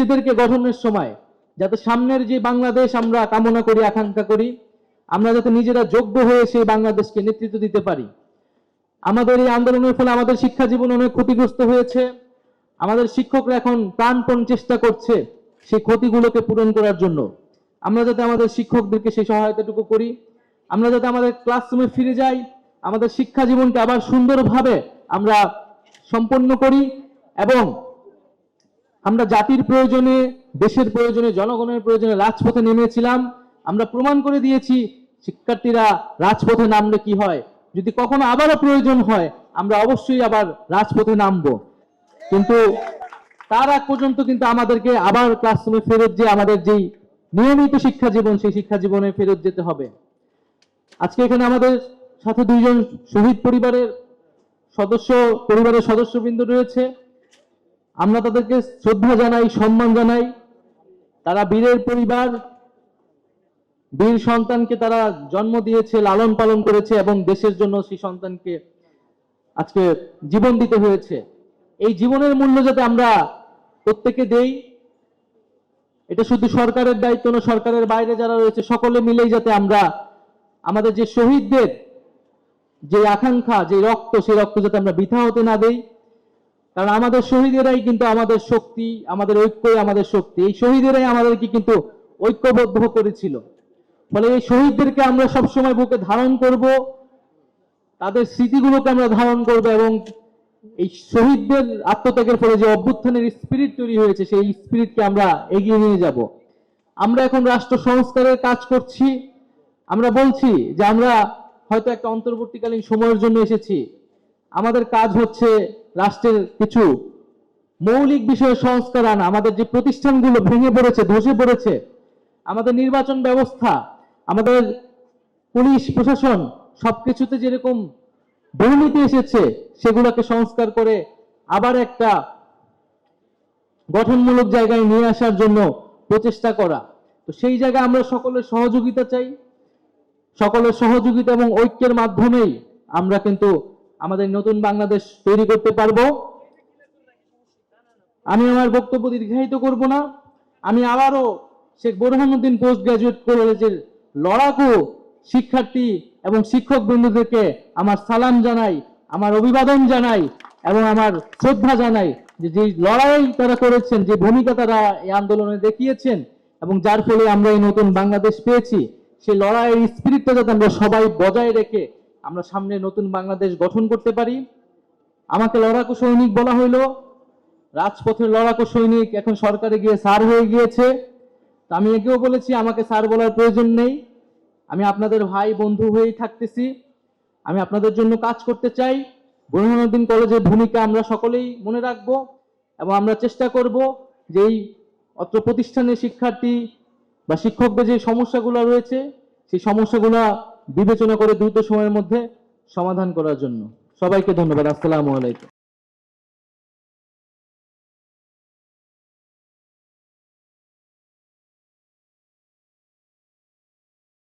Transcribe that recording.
নিজেদেরকে গঠনের সময় যাতে সামনের যে বাংলাদেশ আমরা কামনা করি, আকাঙ্ক্ষা করি, আমরা যাতে নিজেরা যোগ্য হয়ে সেই বাংলাদেশকে নেতৃত্ব দিতে পারি। আমাদের এই আন্দোলনের ফলে আমাদের শিক্ষা জীবন অনেক ক্ষতিগ্রস্ত হয়েছে। আমাদের শিক্ষকরা এখন প্রাণপণ চেষ্টা করছে সেই ক্ষতিগুলোকে পূরণ করার জন্য। আমরা যাতে আমাদের শিক্ষকদেরকে সেই সহায়তাটুকু করি, আমরা যাতে আমাদের ক্লাসরুমে ফিরে যাই, আমাদের শিক্ষা জীবনকে আবার সুন্দরভাবে আমরা সম্পন্ন করি এবং আমরা জাতির প্রয়োজনে, দেশের প্রয়োজনে, জনগণের প্রয়োজনে রাজপথে নেমেছিলাম। আমরা প্রমাণ করে দিয়েছি শিক্ষার্থীরা রাজপথে নামলে কি হয়। যদি কখনো আবারও প্রয়োজন হয় আমরা অবশ্যই আবার রাজপথে নামবো, কিন্তু তার আগ পর্যন্ত কিন্তু আমাদেরকে আবার ক্লাসরুমে ফেরত যে আমাদের যেই নিয়মিত শিক্ষা জীবন, সেই শিক্ষা জীবনে ফেরত যেতে হবে। আজকে এখানে আমাদের সাথে দুইজন শহীদ পরিবারের সদস্যবৃন্দ রয়েছে। আমরা তাদেরকে শ্রদ্ধা জানাই, সম্মান জানাই। তারা বীরের পরিবার, বীর সন্তানকে তারা জন্ম দিয়েছে, লালন পালন করেছে এবং দেশের জন্য সেই সন্তানকে আজকে জীবন দিতে হয়েছে। এই জীবনের মূল্য যাতে আমরা প্রত্যেকে দেই, এটা শুধু সরকারের দায়িত্ব না, সরকারের বাইরে যারা রয়েছে সকলে মিলেই যাতে আমরা আমাদের যে শহীদদের যে আকাঙ্ক্ষা, যে রক্ত, সেই রক্ত যাতে আমরা বৃথা হতে না দেই। কারণ আমাদের শহীদেরাই কিন্তু আমাদের শক্তি, আমাদের ঐক্যই আমাদের শক্তি। এই শহীদেরাই আমাদেরকে কিন্তু ঐক্যবদ্ধ করেছিল। ফলে এই শহীদদেরকে আমরা সবসময় বুকে ধারণ করব, তাদের স্মৃতিগুলোকে আমরা ধারণ করব এবং এই শহীদদের আত্মত্যাগের ফলে যে অভ্যুত্থানের স্পিরিট তৈরি হয়েছে সেই স্পিরিটকে আমরা এগিয়ে নিয়ে যাব। আমরা এখন রাষ্ট্র সংস্কারের কাজ করছি। আমরা বলছি যে আমরা হয়তো একটা অন্তর্বর্তীকালীন সময়ের জন্য এসেছি। আমাদের কাজ হচ্ছে রাষ্ট্রের কিছু মৌলিক বিষয়ে সংস্কার আনা। আমাদের যে প্রতিষ্ঠানগুলো ভেঙে পড়েছে, ধসে পড়েছে, আমাদের নির্বাচন ব্যবস্থা, আমাদের পুলিশ প্রশাসন, সবকিছুতে যেরকম দুর্নীতি এসেছে সেগুলোকে সংস্কার করে আবার একটা গঠনমূলক জায়গায় নিয়ে আসার জন্য প্রচেষ্টা করা। তো সেই জায়গায় আমরা সকলের সহযোগিতা চাই। সকলের সহযোগিতা এবং ঐক্যের মাধ্যমেই আমরা কিন্তু আমাদের নতুন বাংলাদেশ তৈরি করতে পারবো। আমি আমার বক্তব্য দীর্ঘায়িত করব না। আমি আবারও শেখ বোরহানুদ্দিন পোস্ট গ্রাজুয়েট কলেজের লড়াকু শিক্ষার্থী এবং শিক্ষক বৃন্দদেরকে আমার সালাম জানাই, আমার অভিবাদন জানাই এবং আমার শ্রদ্ধা জানাই যে লড়াই তারা করেছেন, যে ভূমিকা তারা এই আন্দোলনে দেখিয়েছেন এবং যার ফলে আমরা এই নতুন বাংলাদেশ পেয়েছি, সেই লড়াইয়ের স্পিরিটটা যাতে আমরা সবাই বজায় রেখে আমরা সামনে নতুন বাংলাদেশ গঠন করতে পারি। আমাকে লড়াকু সৈনিক বলা হইলো, রাজপথের লড়াকু সৈনিক এখন সরকারে গিয়ে স্যার হয়ে গিয়েছে। তা আমি একেও বলেছি আমাকে স্যার বলার প্রয়োজন নেই, আমি আপনাদের ভাই বন্ধু হয়েই থাকতেছি। আমি আপনাদের জন্য কাজ করতে চাই। বোরহানুদ্দিন কলেজের ভূমিকা আমরা সকলেই মনে রাখব এবং আমরা চেষ্টা করব যে এই অত্র প্রতিষ্ঠানের শিক্ষার্থী বা শিক্ষকদের যে সমস্যাগুলো রয়েছে সেই সমস্যাগুলো বিবেচনা করে দ্রুত সময়ের মধ্যে সমাধান করার জন্য। সবাইকে ধন্যবাদ। আসসালামু আলাইকুম।